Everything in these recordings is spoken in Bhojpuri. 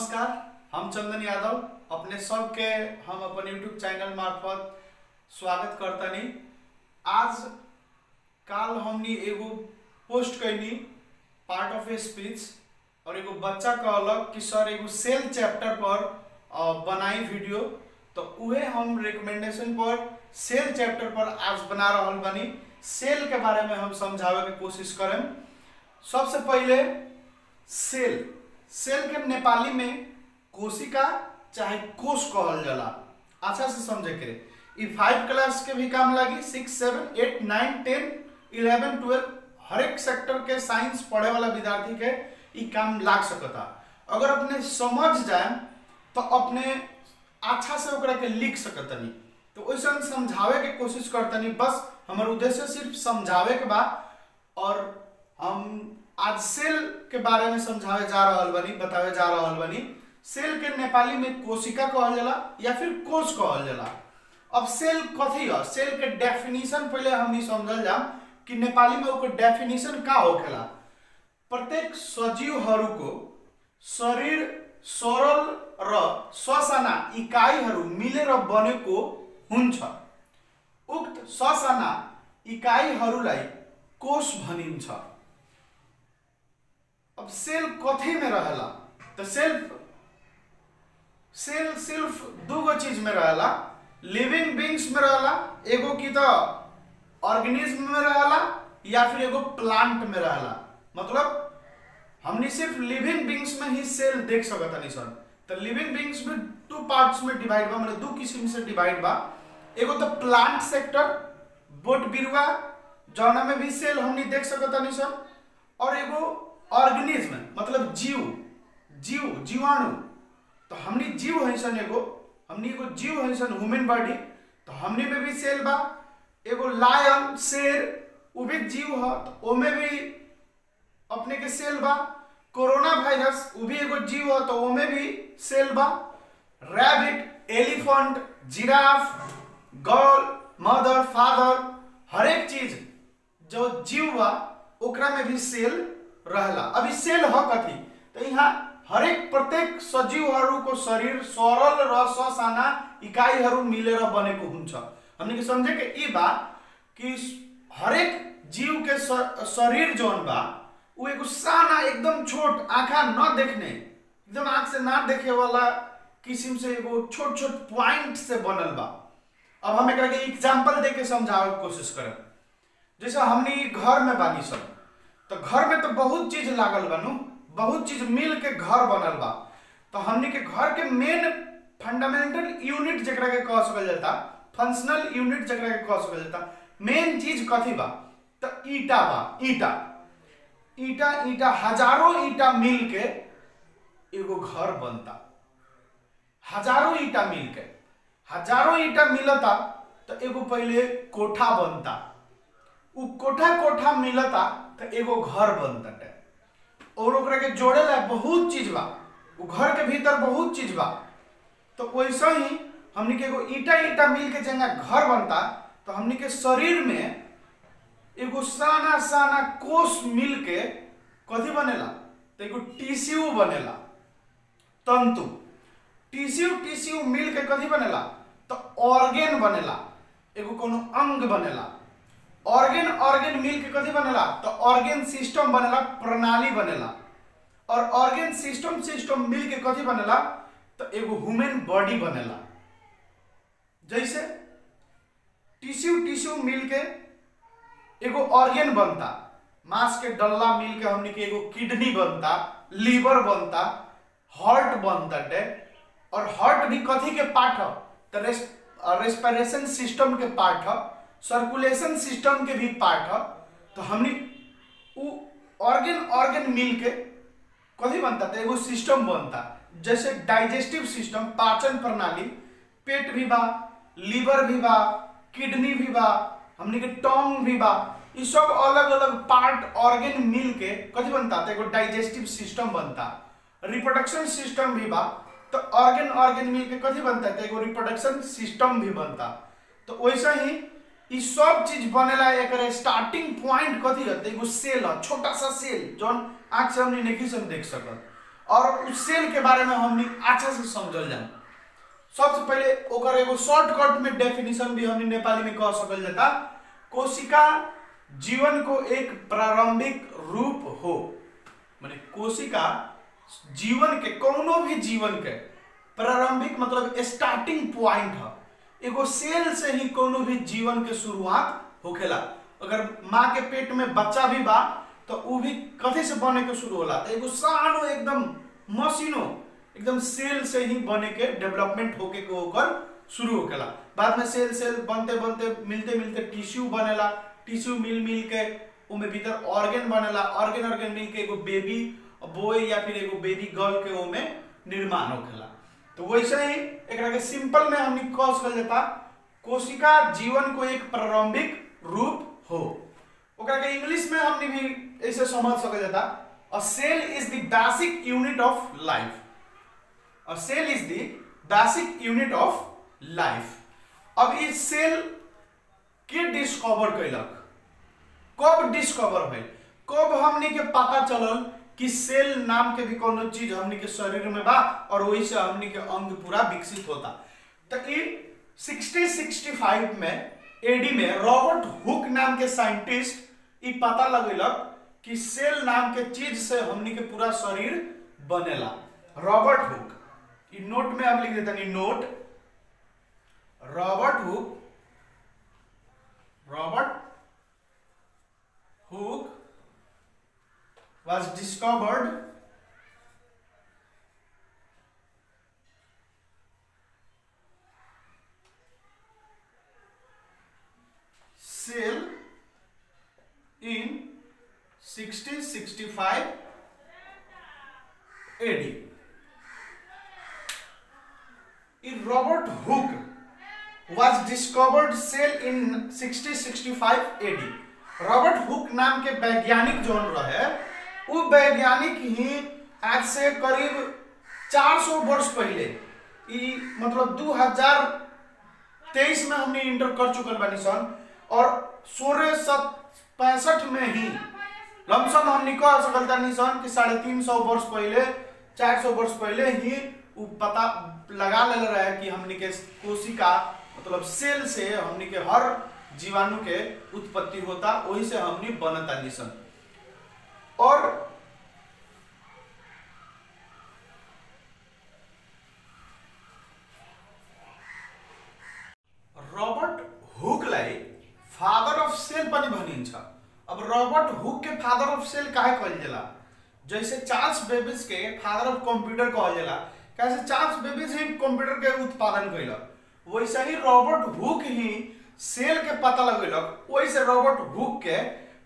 नमस्कार, हम चंदन यादव अपने सबके हम अपन यूट्यूब चैनल मार्फत स्वागत करतनी। आज काल हमनी एगो पोस्ट कैनी पार्ट ऑफ ए स्पीच और एगो बच्चा कहलक कि सर एगो सेल चैप्टर पर बनाई वीडियो, तो उहे हम रिकमेंडेशन पर सेल चैप्टर पर आज बना रहल बनी। सेल के बारे में हम समझावे के कोशिश करें। सबसे पहले सेल के नेपाली में कोशिका चाहे कोष कहल जाला। अच्छा से समझे के ई 5 क्लास के भी काम लगी, 6, 7, 8, 9, 10, 11, 12 हर एक सेक्टर के साइंस पढ़े वाला विद्यार्थी के ई काम लाग सकता। अगर अपने समझ जाए तो अपने अच्छा से ओकरा के लिख सकतनी। तो वैसे समझावे के कोशिश करतनी। बस हमार उद्देश्य सिर्फ समझावे के बाद और हम आज सेल के बारे में समझावे जा रहल बनी, बतावे जा रहल बनी। सेल के नेपाली में कोशिका कहल जाला या फिर कोष कहल जाला। अब सेल कथी है? सेल के डेफिनेशन पहले हम समझल जाम कि नेपाली में ओकर डेफिनेशन का होखेला। प्रत्येक सजीवहरू को शरीर सरल र ससाना इकाइहरू मिलेर बनेको हुन्छ। उक्त ससाना इकाइहरूलाई कोष भनिन्छ। अब सेल कथी में रहेला? तो सेल सिर्फ दूगो चीज में रहेला। लिविंग बींग्स में रहेला, एगो की तो ऑर्गेनिज्म में रहेला या फिर एगो प्लांट में रहेला। मतलब हमने सिर्फ लिविंग बींग्स में ही सेल देख सकता नहीं सर। तो लिविंग बींग्स में 2 पार्ट्स में डिवाइड बा, मतलब 2 किस्म से डिवाइड बा। एगो तो प्लांट सेक्टर, बोट बिरुवा जौना में भी सेल हमने देख सकता नहीं सर। और एगो ऑर्गेनिज्म मतलब जीवाणु। तो हमने जीव है सन, एगो जीव है सन ह्यूमन बॉडी, तो हमने में भी सेल बा। एगो लायन शेर वो भी जीव है, तो ओमे भी अपने के सेल बा। कोरोना वायरस वो भी एगो जीव है, तो ओमे भी सेल बा। Rabbit, elephant, giraffe, girl, mother, father, हर एक चीज जो जीव बा ओकरा में भी सेल रहला। अभी सेल ह कथी? तो यहाँ हर एक प्रत्येक सजीवहरू को शरीर सरल र ससाना इकाइहरू मिलेर बनेको हुन्छ। हमने के समझे के ई बा कि हर एक जीव के शरीर जौन बा वो एगो साना एकदम छोट आँखा न देखने, एकदम आँख से ना देखे वाला किस्म से एगो छोट छोट पॉइंट से बनल बा। अब हम एकरा के एग्जांपल दे के समझावे के कोशिश करें। जैसे हमनी घर में बानी सब, तो घर में तो बहुत चीज लागल बानू, बहुत चीज मिल के घर बनल बा। तो हमनी के घर के मेन फंडामेंटल यूनिट जकरा के कह सकल जाता, फंक्शनल यूनिट जकरा के कह सकल जाता, मेन चीज कथी बा? तो ईटा बा। ईटा हजारों ईटा मिल के एगो घर बनता। हजारों ईटा मिलता तो एगो पहले कोठा बनता। उ कोठा मिलता तो एगो घर बनता। और ओकरा के जोड़े ला बहुत चीज बा, वो घर के भीतर बहुत चीज बा। तो वैसे ही हमनी के एगो ईटा मिल के जंगा घर बनता, तो हमनी के शरीर में एगो साना कोष मिल के कथी बनेला? तो एगो टिश्यू बनेला, तंतु। टिश्यू मिल के कथी बनेला? तो ऑर्गेन बनेला, एगो कोनो अंग बनेला। ऑर्गेन मिल के कथी बनेला? तो ऑर्गेन सिस्टम बनेला, प्रणाली बनेला। और ऑर्गेन सिस्टम मिल के कथी बनेला? तो एगो ह्यूमन बॉडी बनेला। जैसे टिश्यू मिल के एगो ऑर्गेन बनता, मांस के डल्ला मिल के हमनी के एगो किडनी बनता, लीवर बनता, हार्ट बनता। और हार्ट भी कथी के पार्ट है? तो रेस्पिरेशन सिस्टम के पार्ट है, सर्कुलेशन सिस्टम के भी पार्ट है। तो हमनी ऑर्गेन मिल के कथी बनता? तो एगो सिस्टम बनता। जैसे डाइजेस्टिव सिस्टम, पाचन प्रणाली, पेट भी बा, लीवर भी बा, किडनी भी बा, हमनी के टंग भी बा। ये सब अलग अलग पार्ट ऑर्गेन मिल के कथी बनता? तो एगो डाइजेस्टिव सिस्टम बनता। रिप्रोडक्शन सिस्टम भी बा, तो ऑर्गेन मिल के कथी बनता? तो एगो रिप्रोडक्शन सिस्टम भी बनता। तो वैसे ही ये सब चीज बनेला। एक स्टार्टिंग पॉइंट कथी है? एगो सेल है, छोटा सा सेल जौन आँख से हमने नहीं सब देख सकत। और उस सेल के बारे में हमनी अच्छा से समझल जाए। सबसे पहले ओकर एगो शॉर्टकट में डेफिनेशन भी हमनी नेपाली में कह सकल जाता। कोशिका जीवन को एक प्रारंभिक रूप हो, माने कोशिका जीवन के कोनो भी जीवन के प्रारंभिक मतलब स्टार्टिंग पॉइंट है। एगो सेल से ही कोनो भी जीवन के शुरुआत होखेला। अगर माँ के पेट में बच्चा भी बा तो वो भी कथी से बने के शुरू होला, तो एगो सानो एकदम मशीनो एकदम सेल से ही बने के डेवलपमेंट होके के ओकर शुरू होखेला। बाद में सेल सेल बनते बनते मिलते मिलते टिश्यू बनेला, टिश्यू मिल मिल के उमे भीतर ऑर्गन बनेला, ऑर्गन ऑर्गन मिल के एगो बेबी बॉय या फिर एगो बेबी गर्ल के ओमे निर्माण होखेला। तो वैसे ही एकरा के सिंपल में हमनी कह सकल जाता कोशिका जीवन को एक प्रारंभिक रूप हो। ओकरा के इंग्लिश में हमनी भी ऐसे समझ सकल जाता a cell is the basic unit of life. A cell is the basic unit of life. अब इस सेल के डिस्कवर कैलक, कब डिस्कवर भइल, कब हमनी के पता चलल कि सेल नाम के भी कोनो चीज हमनी के शरीर में बा और वही से हमनी के अंग पूरा विकसित होता। तो 1665 में एडी में रॉबर्ट हुक नाम के साइंटिस्ट ई पता लगेलक कि सेल नाम के चीज से हमनी के पूरा शरीर बनेला। रॉबर्ट हुक, ई नोट में हम लिख देता नहीं, note Robert Hooke was discovered cell in 1665 AD. Robert Hooke was discovered cell in 1665 AD. Robert Hooke नाम के वैज्ञानिक जो रहे वो वैज्ञानिक ही आज से करीब 400 वर्ष पहले मतलब 2023 में हमने इंटर कर चुकल बानी सन और 1665 में ही लमसम हमने कह सकलता नहीं सन कि 350 वर्ष पहले 400 वर्ष पहले ही वो पता लगा ले रहे कि हमने के कोशिका मतलब सेल से हमने के हर जीवाणु के उत्पत्ति होता, वही से हमने बनता निसन। और रॉबर्ट हुक लाई फादर ऑफ सेल पनि भनिन्छ। अब रॉबर्ट हुक के फादर ऑफ सेल काहे कहल जाला, जैसे चार्ल्स बेबेज के फादर ऑफ कंप्यूटर कहल जाला, कैसे चार्ल्स बेबेज ही कंप्यूटर के उत्पादन कैलक, वैसे ही रॉबर्ट हुक ही सेल के पता लगेलक, वैसे रॉबर्ट हुक के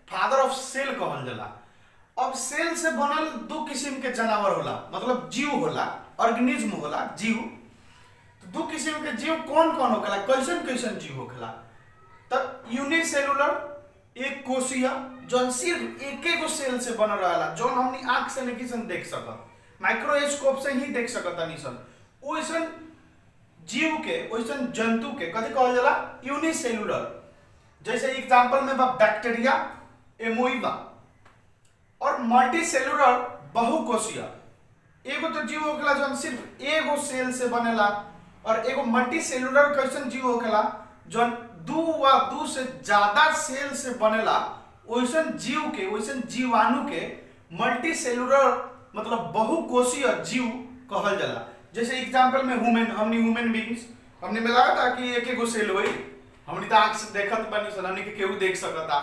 फादर ऑफ सेल कहल जाला। अब सेल से बनल दो किस्म के जानवर होला, मतलब जीव होला, ऑर्गेनिज्म होला, जीव। तो दो किस्म के जीव कौन कौन होखेला, कैसन कैसन जीव होखेला, तब यूनिसेलुलर एक कोशीय जौन सिर्फ एक सेल से बन रहेला, जौन हमनी आंख से नहीं देख सकत, माइक्रोस्कोप से ही देख सकत नहीं सन, वैसन जीव के वैसन जंतु के कथी कहल जाला, यूनिसेलुलर। जैसे एग्जांपल में बा बैक्टीरिया, एमोइबा, और मल्टीसेलुलर बहुकोशीय। एगो तो जीव होखेला जौन सिर्फ एगो सेल से बनेला, और एगो मल्टीसेलुलर कैसन जीव होखेला जौन दू से ज्यादा सेल से बनेला, वैसन जीव के वैसन जीवाणु के मल्टीसेलुलर मतलब बहुकोशीय जीव कहल जाला। जैसे एग्जांपल में ह्यूमन बीइंग्स हमने में लगा था कि एक एगो सेल होई, हमनी तो आंख से देखत बानी सन, हमनी के केहू देख सकता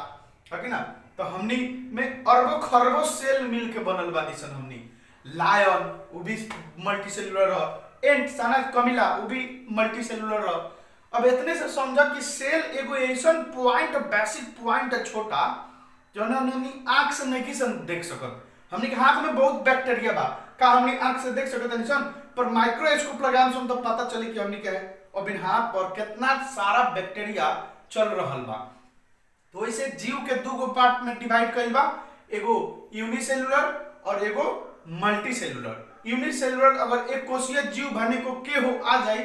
है कि ना, तो हमनी में अरबों खरबों सेल मिल के बनल बानी सन। हमनी लायन वो भी मल्टीसेलुलर है, एंट साना कमिला वो भी मल्टीसेलुलर है। अब इतने से समझा कि सेल एगो ऐसन पॉइंट, बेसिक पॉइंट है छोटा, जो हमनी आंख से नहीं सन देख सकत। हमनी के हाथ में बहुत बैक्टीरिया बा, का हमनी आंख से देख सकत नहीं सन, पर माइक्रोस्कोप लगाम से तो पता चली कि हमनी के अब इन हाथ पर कितना सारा बैक्टीरिया चल रहल बा। तो वैसे जीव के दो गो पार्ट में डिवाइड कइल बा, एगो यूनिसेलुलर और एगो मल्टीसेलुलर। यूनिसेलुलर अगर एक कोशीय जीव भने को के हो आ जाए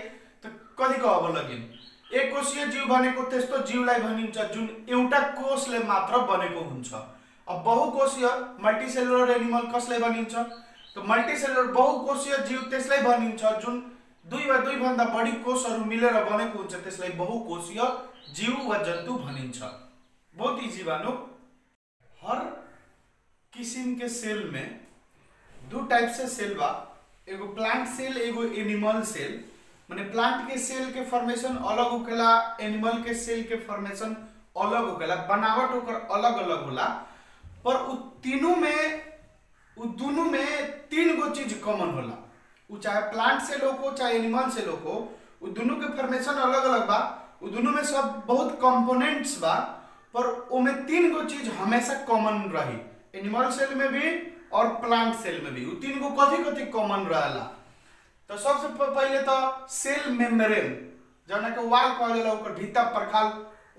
तो कथी कहब लगिन, एक कोशीय जीव भने को त्यस्तो जीवलाई भनिन्छ जुन एउटा कोषले मात्र बनेको हुन्छ। अब बहुकोशीय मल्टीसेलुलर एनिमल कसले भनिन्छ, तो मल्टीसेलुलर बहुकोषीय जीव त्यसलाई भनिन्छ जुन दुई वा दुई भन्दा बढी कोषहरू मिलेर बनेको हुन्छ, त्यसलाई बहुकोषीय जीव वा जन्तु भनिन्छ। बहुत इजी बानो। हर किसिम के सेल में दो टाइप से सेल बा, एगो प्लांट सेल एगो एनिमल सेल। माने प्लांट के सेल के फॉर्मेशन अलग होखेला, एनिमल के सेल के फॉर्मेशन अलग होखेला, बनावट ओकर अलग अलग होला, पर उ दोनों में तीन गो चीज कॉमन होला। उ चाहे प्लांट सेल हो चाहे एनिमल सेल हो, उ दोनों के फॉर्मेशन अलग अलग बा, उ दोनों में सब बहुत कंपोनेंट्स बा, पर ओमे तीन गो चीज हमेशा कॉमन रही, एनिमल सेल में भी और प्लांट सेल में भी। उ तीन गो कथी कथी कॉमन रहेला। तो सबसे पहले तो सेल मेम्ब्रेन, जौना के वाल कहल जाला, ओकर भीतर परखाल,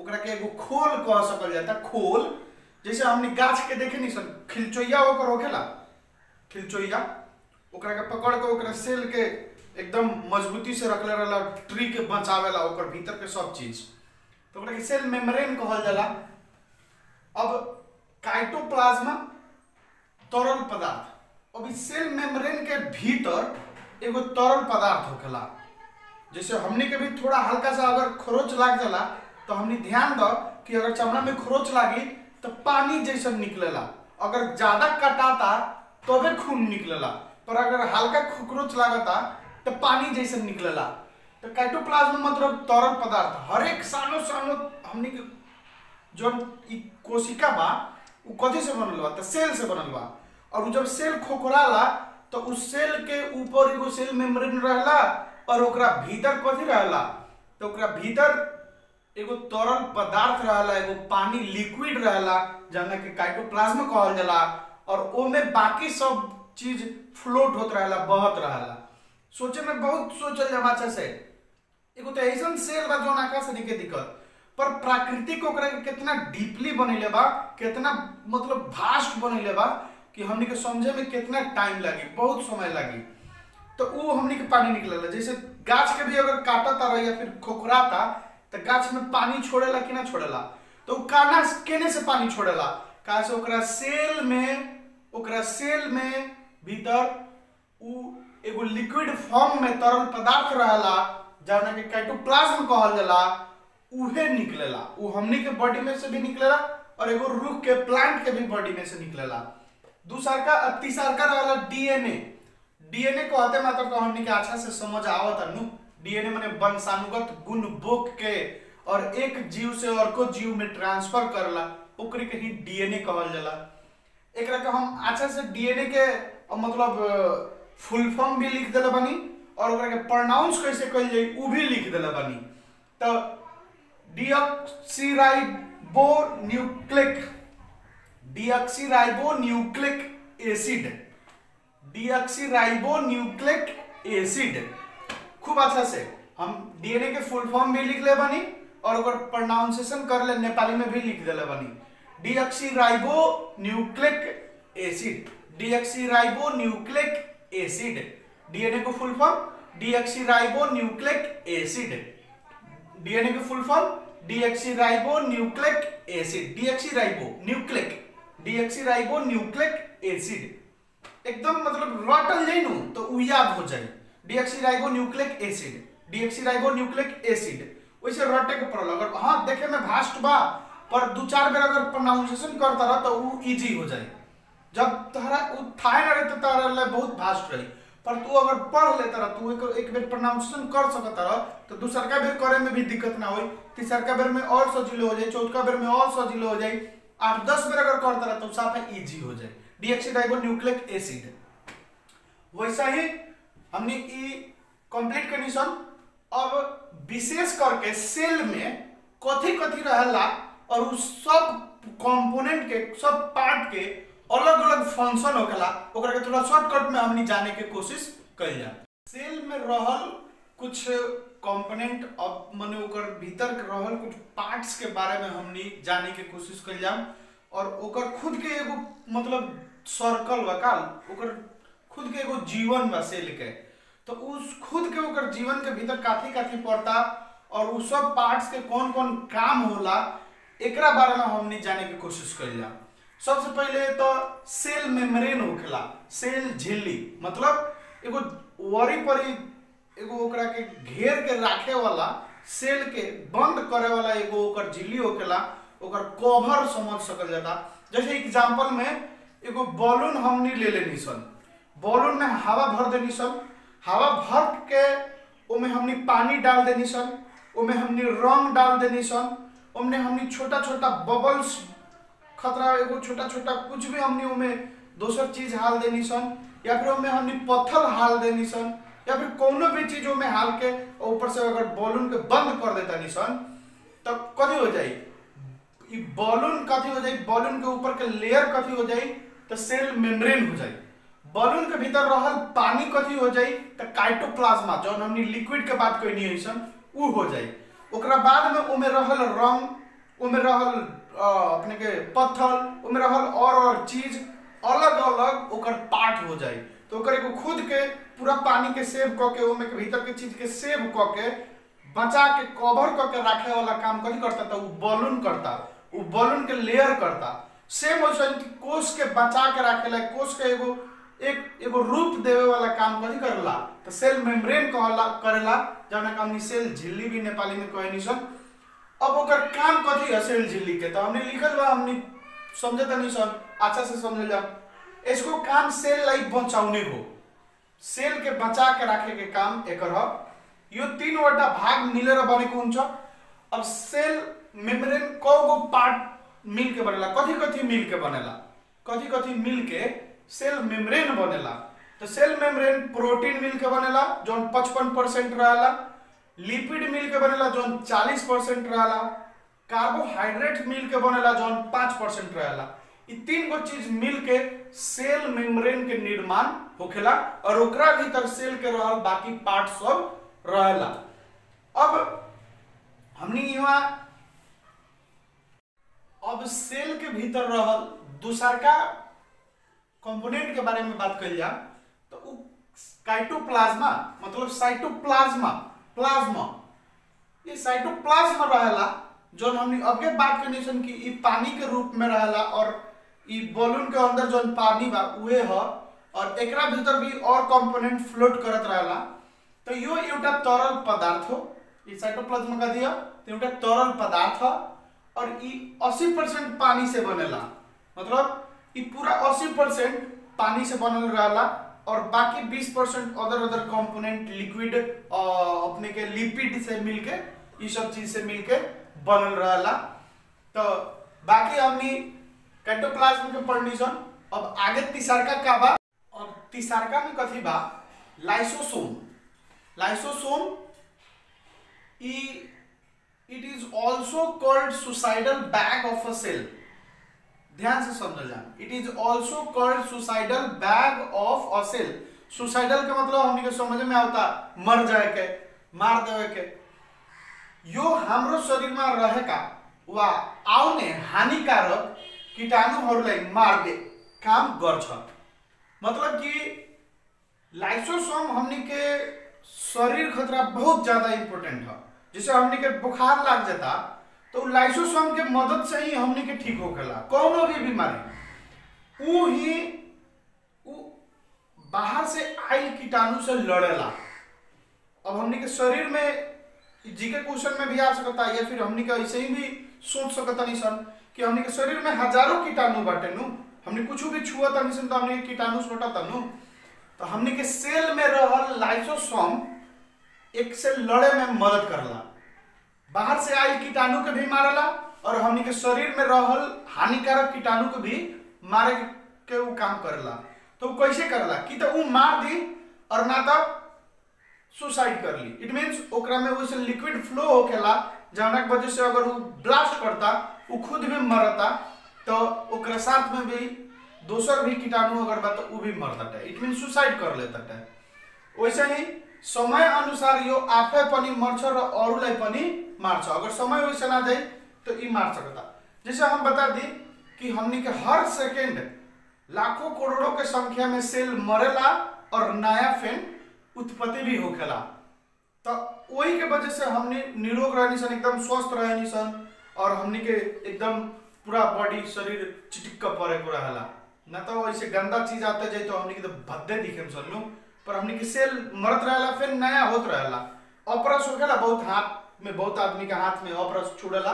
ओकरा के एगो खोल कह सकल जाता। खोल जैसे हमनी गाछ के देखे नहीं सन, खिलचोइया ओकर होखेला, खिलचोइया ओकरा के पकड़ के ओकरा सेल के एकदम मजबूती से रखले रहला, ट्री के बचावेला ओकर भीतर के सब चीज, तो ओकरा के सेल मेम्ब्रेन कहल जाला। अब काइटोप्लाज्मा तरल पदार्थ, अब इस सेल मेम्ब्रेन के भीतर एगो तरल पदार्थ होखेला। जैसे हमनी के भी थोड़ा हल्का सा अगर खरोच लाग जाला तो हमनी ध्यान दो कि अगर चमड़ा में खरोच लागी तो पानी जैसा निकलेला, अगर ज्यादा कटाता तबे खून निकलेला, पर अगर हल्का खरोच लागता तो पानी जैसा निकलेला। तो काइटोप्लाज्मा मतलब तरल पदार्थ। हर एक सानो सानो हमनी के जो कोशिका बा उ कथी से बनल बा, तो सेल से बनल बा। और जब सेल खोखलाला तो उस सेल के ऊपर एगो सेल मेम्ब्रेन रहला और ओकरा भीतर कथी रहला, तो ओकरा भीतर एगो तरल पदार्थ रहला, एगो पानी लिक्विड रहला, जौना के काइटोप्लाज्मा कहल जाला। और ओमे बाकी सब चीज फ्लोट होत रहला, बहत रहला। सोचे में बहुत सोचल जाम अच्छा से, एगो तो ऐसन सेल बा जौन आकाश से दिखे दिक्कत, पर प्राकृतिक ओकरा के कितना डीपली बनैले बा, कितना मतलब भास्ट बनैले बा कि हमनी के समझे में कितना टाइम लगी, बहुत समय लगी। तो वो हमनी के पानी निकलेला। जैसे गाछ के भी अगर काटता रह या फिर खोखराता तो गाछ में पानी छोड़ेला कि ना छोड़ेला, तो काना केने से पानी छोड़ेला, कहा से ओकरा सेल में भीतर उ एगो लिक्विड फॉर्म में तरल पदार्थ रहला, जौना के काइटोप्लाज्म कहल जाला, उहे निकलेला। उ हमनी के बॉडी में से भी निकलेला और एगो रूख के प्लांट के भी बॉडी में से निकलेला। दूसरका तीसरका रहला डीएनए। डीएनए कहते मतलब तो हमनी के अच्छा से समझ आवत नु। डीएनए माने वंशानुगत गुण बोक के और एक जीव से और को जीव में ट्रांसफर करला, ओकरे के ही डीएनए कहल जाला। एकरा के हम अच्छा से डीएनए के मतलब फुल फॉर्म भी लिख देले बानी और ओकरा के प्रोनाउंस कैसे कइल जाई उ भी लिख देले बानी। तो डीऑक्सीराइबोन्यूक्लिक एसिड, खूब अच्छा से हम डीएनए के फुल फॉर्म भी लिख ले बानी और ओकर प्रोनाउंसिएशन कर ले, नेपाली में भी लिख देले बानी। डीऑक्सीराइबोन्यूक्लिक एसिड, डीएनए को full form deoxyribonucleic acid, DNA के full form deoxyribonucleic acid, deoxyribonucleic acid. एकदम मतलब रटल जाई नु तो उ याद हो जाई। डीऑक्सीराइबोन्यूक्लिक एसिड वैसे रटे के पड़ल। अगर हाँ देखे में भास्ट बा, पर दो चार बार अगर प्रोनाउंसिएशन करता रह तो उ इजी हो जाए। जब तहरा उ थाए ना रहे तो तहरा लिए बहुत भास्ट रही, पर तू अगर पढ़ लेता रह, तू एक बेर प्रोनाउंसिएशन कर सकता रह, तो दूसरका बेर करे में भी दिक्कत ना होई, तीसरका बेर में और सजीलो हो जाए, चौथा बेर में और सजीलो हो जाए, 8-10 बेर अगर करता रह तो साफ इजी हो जाए। Deoxyribonucleic acid. वैसा ही हमने ई कंप्लीट कंडीशन। अब विशेष करके सेल में कथी कथी रहला और उस सब कंपोनेंट के सब पार्ट के अलग अलग फंक्शन होखेला, ओकरा के थोड़ा शॉर्टकट में हमनी जाने के कोशिश कइल जा। सेल में रहल कुछ कंपोनेंट, अब माने ओकर भीतर के रहल कुछ पार्ट्स के बारे में हमनी जाने के कोशिश कइल जाम। और ओकर खुद के एगो मतलब सर्कल वकाल, ओकर खुद के एगो जीवन बा सेल के, तो उस खुद के ओकर जीवन के भीतर काथी काथी पड़ता और उस सब पार्ट्स के कौन कौन काम होला, एकरा बारे में हमनी जाने की कोशिश कइल जाम। सबसे पहले तो सेल मेम्ब्रेन होखेला, सेल झिल्ली मतलब एगो वरी परी एगो ओकरा के घेर के राखे वाला, सेल के बंद करे वाला एगो ओकर झिल्ली होखेला, ओकर कवर समझ सकल जाता। जैसे एग्जांपल में एगो बलून हमनी ले लेनी सन, बलून में हवा भर देनी सन, हवा भर के ओमे हमनी पानी डाल देनी सन, ओमे हमनी रंग डाल देनी सन, ओमे हमनी छोटा छोटा बबल्स खतरा एगो छोटा छोटा कुछ भी हमनी ओमे दोसर चीज हाल देनी सन, या फिर ओमे हमनी पत्थर हाल देनी सन, या फिर कोनो भी चीज ओमे हाल के ऊपर से अगर बलून के बंद कर देता निसन तब कथी हो जाई, ई बलून कथी हो जाई, बलून के ऊपर के लेयर कथी हो जाई तो सेल मेम्ब्रेन हो जाई। बलून के भीतर रहल पानी कथी हो जाई तो साइटोप्लाज्मा, जौन हमनी लिक्विड के बात कहनी है सन उ हो जाई। ओकरा बाद में ओमे रहल रंग, ओमे रहल अपने के पत्थर, ओमे रहल और चीज अलग अलग ओकर पार्ट हो जाई। तो ओकर एगो खुद के पूरा पानी के सेव क के ओमे के भीतर के चीज के सेव क के बचा के कवर क के रखे वाला काम कथी करता था, उ बलून करता, उ बलून के लेयर करता। सेम वैसे कोष के बचा के रखेला, कोष के एगो रूप देवे वाला काम कथी करेला तो सेल मेम्ब्रेन कहला करेला, जौना के हमनी सेल झिल्ली भी नेपाली में कहनी सन। अब ओकर काम कथी है सेल झिल्ली के, तो हमने लिखल बा, हमनी समझे तनी सन अच्छा से समझ जा। इसको काम सेल लाइफ बचाउने हो, सेल के बचा के रखे के काम एकर ह। यो तीन वटा भाग मिलेर बनेको हुन्छ। अब सेल मेम्ब्रेन कौगो पार्ट मिल के बनेला, कथी कथी मिल के बनेला, कथी कथी मिल के सेल मेम्ब्रेन बनेला। तो सेल मेम्ब्रेन प्रोटीन मिल के बनेला जौन 55% रहेला, लिपिड मिल के बनेला जौन 40% रहेला, कार्बोहाइड्रेट मिल के बनेला जौन 5% रहेला। ई तीन गो चीज मिल के सेल मेम्ब्रेन के निर्माण होखेला और ओकरा भीतर सेल के रहल बाकी पार्ट सब रहेला। अब हमनी यहाँ अब सेल के भीतर रहल दूसरका कंपोनेंट के बारे में बात कइल जा तो उ साइटोप्लाज्मा मतलब साइटोप्लाज्मा, प्लाज्मा, ये साइटोप्लाज्मा रहेला जौन हमनी अबके बात करनी सन कि ई पानी के रूप में रहेला और ई बलून के अंदर जौन पानी बा उहे ह और एकरा भीतर भी और कंपोनेंट फ्लोट करत रहेला। तो यो एउटा तरल पदार्थ हो, ई साइटोप्लाज्मा का दिया तो एउटा तरल पदार्थ ह और ई 80% पानी से बनेला, मतलब ई पूरा 80% पानी से बनल रहेला और बाकी 20% अदर कंपोनेंट लिक्विड अपने के लिपिड से मिलके ई सब चीज से मिलके बनल रहेला। तो बाकी हमनी साइटोप्लाज्म के पढ़नी सन। अब आगे तीसरका का बा, और तीसरका में कथी बा lysosome. Lysosome it is also called suicidal bag of a cell. ध्यान से समझ जाए, it is also called suicidal bag of a cell. Suicidal का मतलब हमनी के समझ में आता मर जाए के, मार देवे के। यो हाम्रो शरीरमा रहेका वा आउने हानिकारक कीटाणुहरूलाई मार्ने काम गर्छ। मतलब कि लाइसोसोम हमनी के शरीर खतरा बहुत ज्यादा इंपोर्टेंट है। जैसे हमनी के बुखार लग जाता तो लाइसोसोम के मदद से ही हमनी के ठीक होखेला कोनो भी बीमारी। उ बाहर से आइल कीटाणु से लड़ेला। अब हमनी के शरीर में जीके क्वेश्चन में भी आ सकता है या फिर हमनी के ऐसे ही भी सोच सकता नहीं सन कि हमनी के शरीर में हजारों कीटाणु बाटे नु, हमनी कुछ भी छुआ तनी सन तो हमनी के कीटाणु सोटा तनु। तो हमनी के सेल में रहल लाइसोसोम एक से लड़े में मदद करला, बाहर से आइल कीटाणु के भी मारेला और हमनी के शरीर में रहल हानिकारक कीटाणु के भी मारे के वो काम करेला। तो वो कैसे करेला कि तो वो मार दी और ना तो सुसाइड कर ली। इट मीन्स ओकरा में वैसे लिक्विड फ्लो होखेला जौना के वजह से अगर वो ब्लास्ट करता वो खुद भी मरता तो ओकरा साथ में भी दोसर भी कीटाणु अगर बा तो वो भी मरता। इट मीन्स सुसाइड कर लेता। वैसे ही समय अनुसार यो आफै पनि मर्छ र अरूलाई पनि मार्छ। अगर समय वैसे ना जाए तो ई मार सकता। जैसे हम बता दी कि हमनी के हर सेकेंड लाखों करोड़ों के संख्या में सेल मरेला और नया फेन उत्पत्ति भी होखेला। तो वही के वजह से हमने निरोग रहनी सन, एकदम स्वस्थ रहनी सन और हमनी के एकदम पूरा बॉडी शरीर चिटिक पड़े को रहेला। ना तो ऐसे गंदा चीज आते जाए तो हमनी के तो भद्दे दिखे सन्नु, पर हमनी के सेल मरत रहेला फिर नया होत रहेला। ऑपरस होखेला बहुत हाथ में, बहुत आदमी के हाथ में ऑपरस छुड़ेला,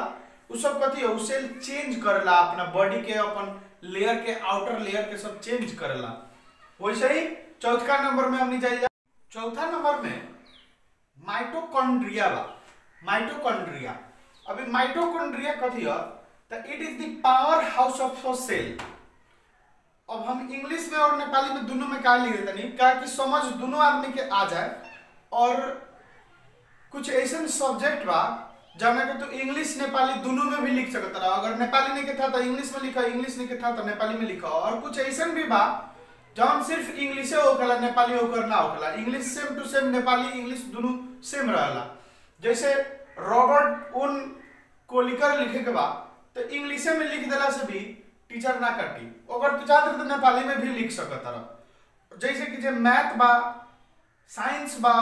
उ सब कथी है उ सेल चेंज करेला अपना बॉडी के, अपन लेयर के आउटर लेयर के सब चेंज करेला। वैसे ही चौथा नंबर में हमनी जाइए। चौथा नंबर में माइटोकॉन्ड्रिया बा। माइटोकॉन्ड्रिया, अभी माइटोकॉन्ड्रिया कथी है तो it is the power house of cell. अब हम इंग्लिश में और नेपाली में दोनों में क्या लिख देते नहीं, क्या कि समझ दोनों आदमी के आ जाए। और कुछ ऐसे सब्जेक्ट बा जाने के तो इंग्लिश नेपाली दोनों में भी लिख सकता रहा। अगर नेपाली नहीं के था तो इंग्लिश में लिखा, इंग्लिश नहीं के था तो नेपाली में लिखा। और कुछ ऐसे भी बा जहाँ सिर्फ इंग्लिश होखेला, नेपाली होकर ना होखेला। इंग्लिश सेम टू सेम, नेपाली इंग्लिश दोनों सेम रहेला। जैसे रॉबर्ट उन कोलिकर लिखे के बाद तो इंग्लिश में लिख देला से भी टीचर ना काटी, अगर तू चाहते तो नेपाली में भी लिख सकता रहा। जैसे कि जे मैथ बा, साइंस बा,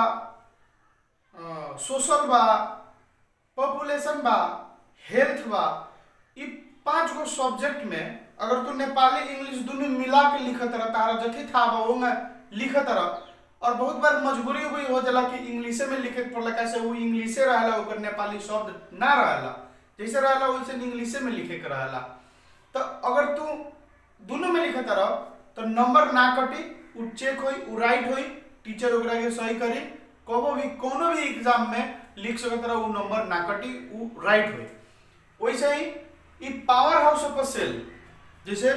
सोशल बा, पॉपुलेशन बा, हेल्थ बा, ये 5 गो सब्जेक्ट में अगर तू नेपाली इंग्लिश दोनों मिला के लिखत रहा, तारा जथी था वो में लिखत रहा। और बहुत बार मजबूरी हुई हो जाला कि इंग्लिश में लिखे पड़ला, कैसे वो इंग्लिशे रहेला, ओकर नेपाली शब्द ना रहेला, जैसे रहेला वैसे इंग्लिशे में लिखे के रहेला। तो अगर तू दोनों में लिखत रह तो नंबर ना कटी, उ चेक होई, उ राइट होई, टीचर ओकरा के सही करी। कबो भी कोनो भी एग्जाम में लिख सकत रह, उ नंबर ना कटी, उ राइट होई। वैसे ही ई पावर हाउस ऑफ सेल, जैसे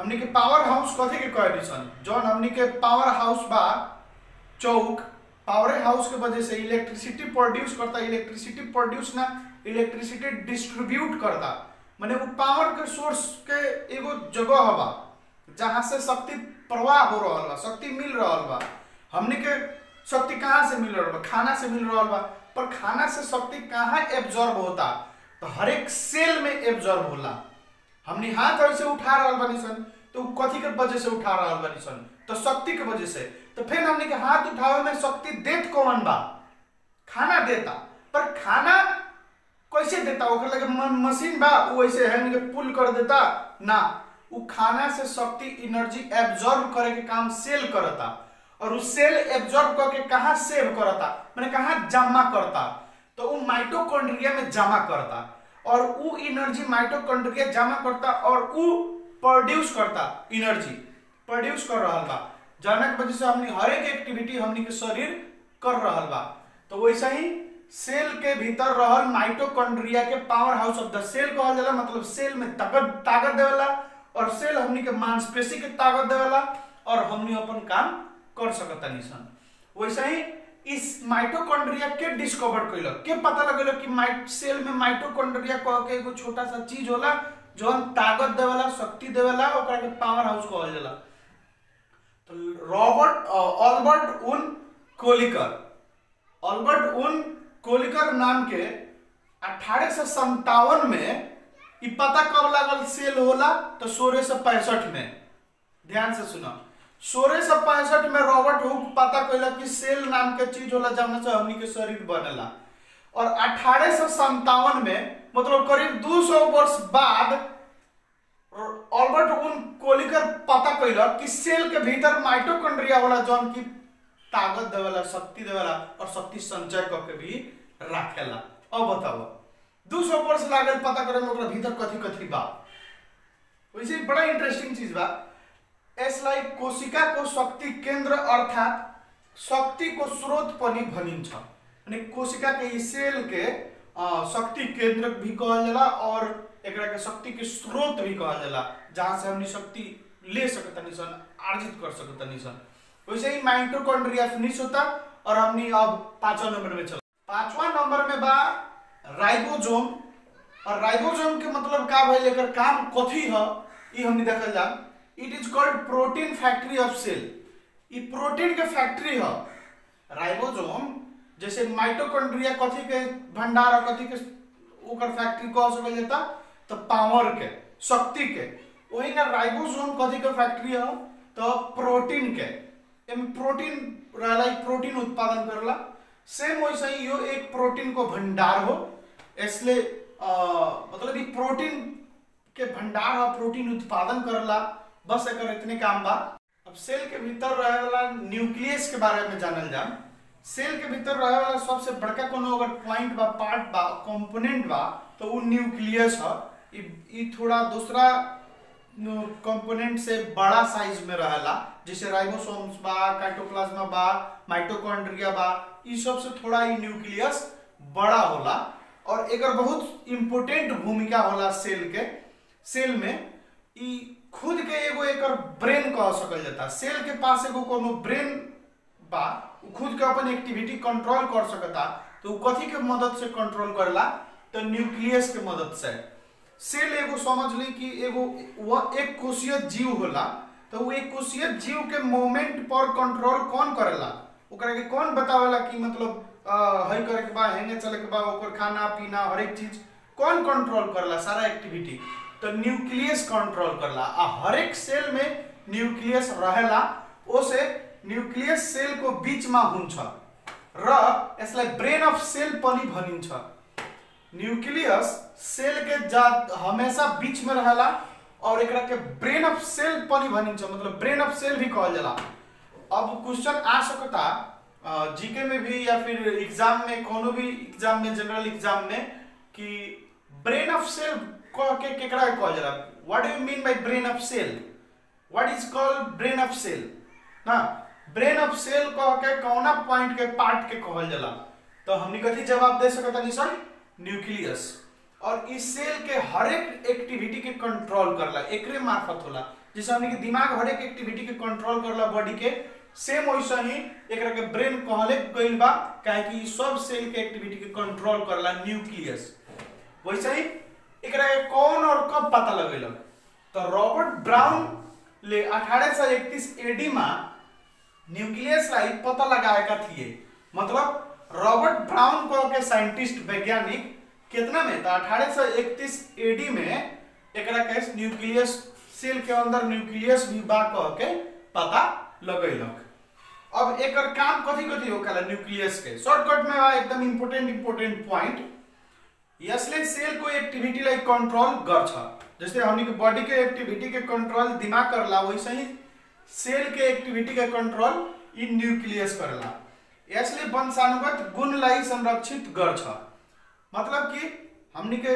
हमनी के पावर हाउस कथी के कहलिसन, जौन हमनी के पावर हाउस बा चौक, पावर हाउस के वजह से इलेक्ट्रिसिटी प्रोड्यूस करता। इलेक्ट्रिसिटी प्रोड्यूस ना, इलेक्ट्रिसिटी डिस्ट्रीब्यूट करता, माने वो पावर के सोर्स के एगो जगह हवा जहां से शक्ति प्रवाह हो रहा बा, शक्ति मिल रहा बा। हमने के शक्ति कहाँ से मिल रहा बा, खाना से मिल रहा बा। पर खाना से शक्ति कहाँ एब्जॉर्ब होता, तो हर एक सेल में एब्जॉर्ब होला। हमने हाथ ऐसे उठा रहा बानी सन तो कथी के वजह से उठा रहा बानी सन, तो शक्ति के वजह से। तो फिर हमने के हाथ उठावे में शक्ति देत कौन बा, खाना देता। पर खाना कैसे देता, ओकर लगे मशीन बा वो ऐसे हैंड के पुल कर देता ना, वो खाना से शक्ति एनर्जी एब्जॉर्ब करे के काम सेल करता। और उस सेल एब्जॉर्ब करके कहाँ सेव करता, माने कहाँ जमा करता, तो वो माइटोकॉन्ड्रिया में जमा करता। और वो एनर्जी माइटोकॉन्ड्रिया जमा करता और वो प्रोड्यूस करता, एनर्जी प्रोड्यूस कर रहा बा, जाने की वजह से हमनी हर एक एक्टिविटी हमनी के शरीर कर रहा बा। तो वैसा ही सेल के भीतर रहल माइटोकॉन्ड्रिया के power house of the cell कहल जाला। मतलब सेल में ताकत देवेला, और सेल हमनी के मांसपेशी के ताकत देवेला, और हमनी अपन काम कर सकता निसन। वैसा ही इस माइटोकॉन्ड्रिया के डिस्कवर कइलक, के पता लगेलो कि सेल में माइटोकॉन्ड्रिया कह के एगो छोटा सा चीज होला जौन ताकत देवेला, शक्ति देवेला, ओकरा के पावर हाउस कहल जाला। तो अल्बर्ट उन कोलिकर नाम के 1857 में इ पता कब लागल सेल होला, तो 1665 में। ध्यान से सुना, 1665 में रॉबर्ट हुक पता कइला कि सेल नाम के चीज होला जहाँ से हमनी के शरीर बनेला। और 1857 में, मतलब करीब 200 वर्ष बाद, अल्बर्ट उन कोलिकर पता कइला कि सेल के भीतर माइटोकॉन्ड्रिया होला जौन की ताकत देवेला, शक्ति देवेला, और शक्ति संचय करके भी रखेला। अब बताओ 200 वर्ष लागल पता करे में ओकरा भीतर कथी कथी बा। वैसे बड़ा इंटरेस्टिंग चीज बा। यसलाई कोशिका को शक्ति केंद्र अर्थात शक्ति को स्रोत पनि भनिन्छ। यानी कोशिका के सेल के शक्ति केंद्र भी कहल जाला और एकरा के शक्ति के स्रोत भी कहल जाला, जहां से हमनी शक्ति ले सकतनी सन, अर्जित कर सकतनी सन। वैसे ही माइटोकॉन्ड्रिया फिनिश होता और हमनी अब 5वां नंबर में चल। 5वां नंबर में बा राइबोसोम। और राइबोसोम के मतलब का भइल, एकर काम कथी है ई हमनी देखल जा। It is called protein factory of cell. ई प्रोटीन के फैक्ट्री है राइबोसोम। जैसे माइटोकॉन्ड्रिया कथी के भंडार है, कथी के ओकर फैक्ट्री कह सकल जाता, तो पावर के, शक्ति के। वही ना राइबोसोम कथी के फैक्ट्री है, तो प्रोटीन के। एम प्रोटीन रहला, प्रोटीन उत्पादन करला। सेम वैसे ही यो एक प्रोटीन को भंडार हो, इसलिए मतलब प्रोटीन के भंडार और प्रोटीन उत्पादन करला। बस एकर इतने काम बा। अब सेल के भीतर रहे वाला न्यूक्लियस के बारे में जानल जा। सेल के भीतर रहे वाला सबसे बड़का कोनो अगर पॉइंट बा, पार्ट बा, कंपोनेंट बा तो वो न्यूक्लियस है। ई थोड़ा दूसरा कंपोनेंट से बड़ा साइज में रहेला, जैसे राइबोसोम्स बा, साइटोप्लाज्मा बा, माइटोकॉन्ड्रिया बा, ई सब से थोड़ा ई न्यूक्लियस बड़ा होला और एकर बहुत इंपोर्टेंट भूमिका होला सेल के। सेल में ई खुद के एगो एकर ब्रेन कह सकल जाता। सेल के पास एगो कोनो ब्रेन बा, खुद के अपन एक्टिविटी कंट्रोल कर सकता। तो कथी के मदद से कंट्रोल करला? तो न्यूक्लियस के मदद से। सेल एगो समझ ली कि एगो वह एक कोषीय जीव होला। तो वो एक कोषीय जीव के मूवमेंट पर कंट्रोल कौन करेला? ओकरा के कौन बतावेला कि मतलब हई करे के बा, हेंगे चले के बा, ओकर खाना पीना हर एक चीज कौन कंट्रोल करला? सारा एक्टिविटी तो न्यूक्लियस कंट्रोल करला। आ हर एक सेल में न्यूक्लियस रहेला। ओसे न्यूक्लियस सेल को बीच में हुन्छ र यसलाई ब्रेन अफ सेल पनि भनिन्छ। न्यूक्लियस सेल के हमेशा बीच में रहेला और एकरा के ब्रेन ऑफ सेल पनि भनिन्छ, मतलब ब्रेन ऑफ सेल भी कहल जाला। अब क्वेश्चन आ सकता जीके में भी या फिर एग्जाम में, कोनो भी एग्जाम में, जनरल एग्जाम में, कि ब्रेन ऑफ सेल कह के केकरा कहल जाला? What do you mean by brain of cell? What is called brain of cell? ना ब्रेन ऑफ सेल कह के कौना पॉइंट के पार्ट के कहल जाला? तो हमनी कथी जवाब दे सकता नहीं सर? न्यूक्लियस। और इस सेल के हर एक एक्टिविटी के कंट्रोल करला एकरे मार्फत होला। जैसे हमनी के दिमाग हर एक एक्टिविटी के कंट्रोल करला बॉडी के, सेम वैसा ही एकरा के ब्रेन कहले गइल बा, काहे कि सब सेल के एक्टिविटी के कंट्रोल करला न्यूक्लियस। वैसे ही एकरा के कौन और कब पता लगेलक? तो रॉबर्ट ब्राउन ले 1831 एडी में न्यूक्लियस लाई पता लगाएका थिए। मतलब रॉबर्ट ब्राउन को के साइंटिस्ट वैज्ञानिक कितना में? तो 1831 एडी में एकरा के न्यूक्लियस, सेल के अंदर न्यूक्लियस भी बा कह के पता लगेलक। अब एकर काम कथी कथी होखेला न्यूक्लियस के? शॉर्टकट में बा एकदम इंपोर्टेंट पॉइंट। यसले सेल को एक्टिविटी लाई कंट्रोल गर्छ। जैसे हमनी के बॉडी के एक्टिविटी के कंट्रोल दिमाग करला, वैसे ही सेल के एक्टिविटी के कंट्रोल इ न्यूक्लियस करला। यसले वंशानुगत गुण लाई संरक्षित गर्छ। मतलब कि हमनी के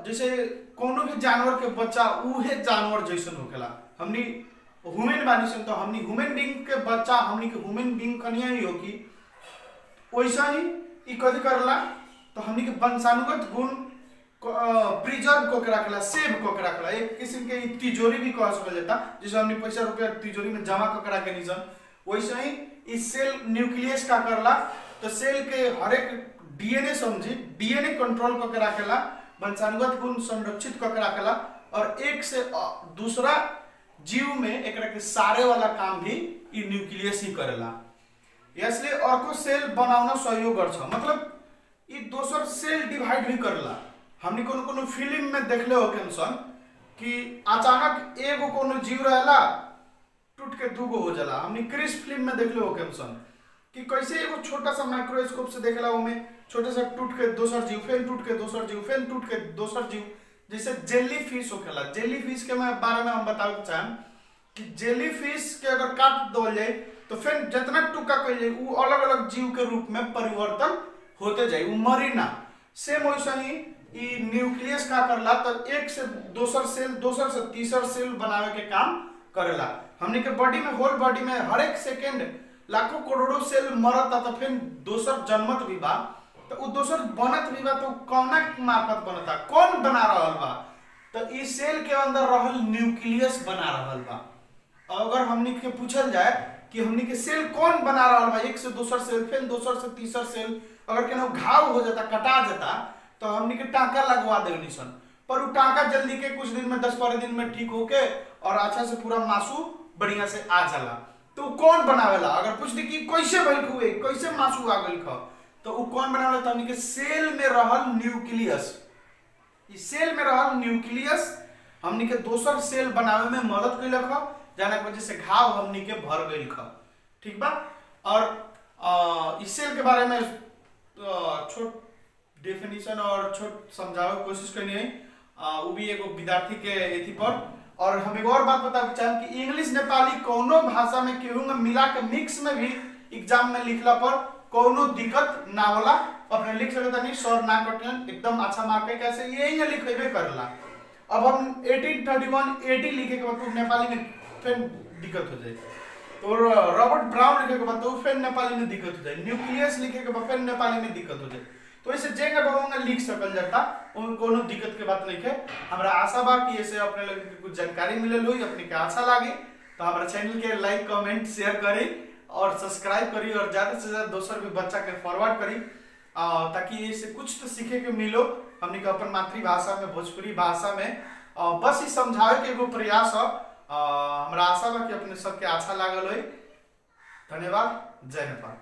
जैसे कोनो भी जानवर के बच्चा उहे जानवर जैसन होखेला। हमनी ह्यूमन बानी सन, तो हमनी ह्यूमन बीइंग के बच्चा हमनी के ह्यूमन बीइंग कनिया ही होगी। वैसा ही इ कथी करला? तो हमनी के वंशानुगत गुण प्रिजर्व को के रखला, सेव को के रखला। एक किस्म के तिजोरी भी कह सकल जाता, जैसे हमनी पैसा रुपया तिजोरी में जमा कर रखे निसन। वैसे ही इस सेल न्यूक्लियस का करला, तो सेल के हर एक डीएनए समझी, डीएनए कंट्रोल करके रखेला, वंशानुगत गुण संरक्षित करके रखेला और एक से दूसरा जीव में एकरा के सारे वाला काम भी इ न्यूक्लियस ही करेला। यसले अर्को सेल बनाउन सहयोग गर्छ। मतलब इ दोसर सेल डिवाइड भी करेला। हमनी कोनो फिल्म में देखले होकेन सन कि अचानक एगो कोनो जीव रहेला, टूट के दूगो हो जाला। हमनी क्रिस फिल्म में देखले होकेन सन कि कैसे एगो छोटा सा माइक्रोस्कोप से देखेला, उमे छोटे से टूट के दोसर जीव, फिर टूट के दोसर जीव, फिर टूट के दोसर जीव। जैसे जेली फिश होखेला। जेली फिश के बारे में हम बतावे चाहें कि जेली फिश के अगर काट दो जाए तो फिर जितना टुका कइल जाए वो अलग अलग जीव के रूप में परिवर्तन होते जाए, वो मरी ना। सेम वैसा ही इ न्यूक्लियस का करला, तो एक से दोसर सेल, दोसर से तीसर सेल बनावे के काम करेला। हमनी के बॉडी में, होल बॉडी में हर एक सेकेंड लाखों करोड़ों सेल मरता, तो फिर दोसर जन्मत भी बा। तो उ दोसर बनत भी बा, तो कौना मार्फत बनता? कौन बना रहल बा? तो इस सेल के अंदर रहल न्यूक्लियस बना रहल बा। अगर हमनी के पूछल जाए कि हमनी के सेल कौन बना रहल बा, एक से दोसर सेल, फिर दोसर से तीसर सेल, अगर केनो घाव हो जाता, कटा जाता, तो हमनी के टाँका लगवा देनी सन। पर वो टाँका जल्दी के कुछ दिन में, 10-12 दिन में ठीक होके और अच्छा से पूरा मासू बढ़िया से आ जाला। तो कौन बनावेला? अगर पूछ दी कि कैसे भइल हुए, कैसे मासू आ गइल ख, तो वो कौन बनावेला? तो हमनी के सेल में रहल न्यूक्लियस। इस सेल में रहल न्यूक्लियस हमनी के दोसर सेल बनावे में मदद कइलक ह, जाना के वजह से घाव हमनी के भर गइल ख। ठीक बा। और इस सेल के बारे में छोट डेफिनेशन और छोट समझावे कोशिश करनी है। वो भी एगो विद्यार्थी के एथी पर। और हम एगो और बात बताना चाहें कि इंग्लिश नेपाली कोनो भाषा में केहू में मिला के मिक्स में भी एग्जाम में लिखला पर कोनो दिक्कत ना होला, अपने लिख सकता नहीं, सर ना कटियन, एकदम अच्छा मार्क है। कैसे यही लिखेबे करला। अब हम 1831 80 लिखे के बाद नेपाली में फिर दिक्कत हो जाए, तो रॉबर्ट ब्राउन लिखे के बाद तो फिर नेपाली में दिक्कत हो जाए, न्यूक्लियस लिखे के बाद फिर नेपाली में दिक्कत हो जाए। तो ऐसे जेंगा बहुंगा लिख सकल जाता, उन कोनो दिक्कत के बात नहीं है। हमरा आशा बा कि ऐसे अपने लोग के कुछ जानकारी मिले लो, अपने के अच्छा लागे तो हमारा चैनल के लाइक कमेंट शेयर करी और सब्सक्राइब करी और ज्यादा से ज्यादा दोसर भी बच्चा के फॉरवर्ड करी, ताकि इससे कुछ तो सीखे के मिलो हमने के अपन मातृभाषा में, भोजपुरी भाषा में। बस ही समझावे के एगो प्रयास है। हमरा आशा बा कि अपने सबके अच्छा लागल हो। धन्यवाद। जय नेपाल।